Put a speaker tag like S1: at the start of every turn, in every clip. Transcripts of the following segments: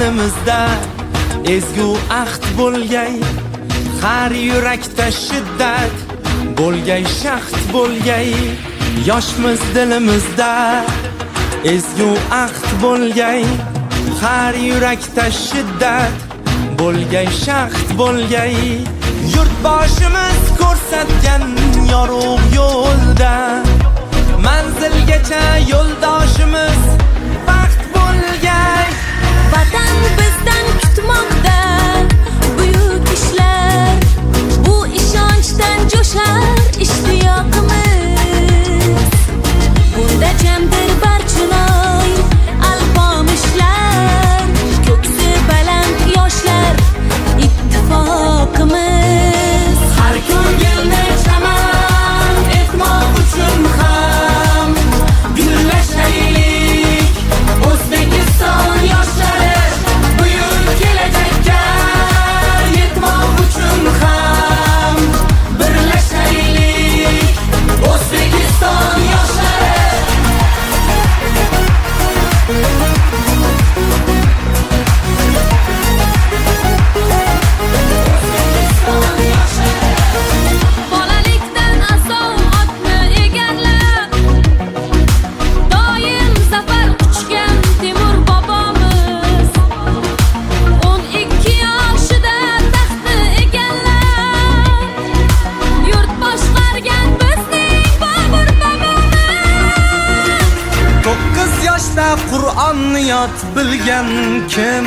S1: dilimizda ezgu ahd bo'lgay, har yurakda shiddat bo'lgay, shaxt bo'lgay. Yoshmiz dilimizda ezgu ahd bo'lgay, har yurakda shiddat bo'lgay, shaxt bo'lgay. Yurtboshimiz ko'rsatgan yorug' yo'lda manzilgacha yo'ldoshimiz baxt bo'lgay.
S2: Vatan bizdan kutmoqda buyuk ishlar, bu ishonchdan jo'shar ishtiyoqimiz. Bunda jamdir barchinoy alpomishlar, ko'ksi baland yoshlar ittifoqimiz.
S1: Har ko'ngilni chaman etmoq uchun ham gullashaylik. O'zbekiston yoshlari buyuk kelajakka yetmoq uchun ham birlashaylik. O'zbekiston yoshlari
S2: Bolalikdan asov otni egallab, doim zafar quchgan Temur bobomiz. 12 yoshida taxtni egallab, yurt boshqargan bizning Bobur bobomiz.
S1: 9 yoshda Qur'onni yod bilgan kim?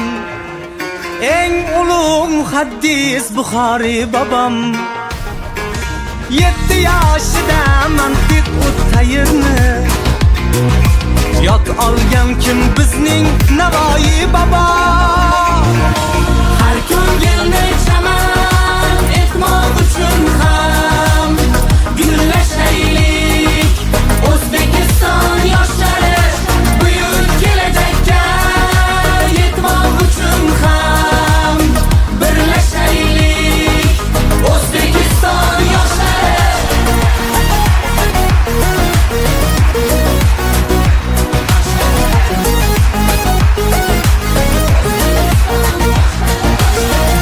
S1: Eng ulug' muhaddis Buxoriy bobom. 7 yoshida mantiq o'tayirni yod olgan kim? Bizning Navoiy bobo. Har ko'ngilni chaman etmoq uchun ham gullashaylik. O'zbekiston yoshlari buyuk kelajakka yetmoq uchun ham birlashaylik. O'zbekiston yoshlari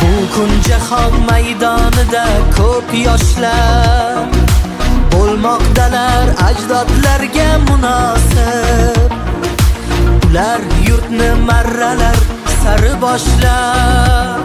S1: bu kun jahon maydonida ko'p yoshlar bo'lmoqdalar ajdodlarga munosib. Ular yurtni marralar sari boshlab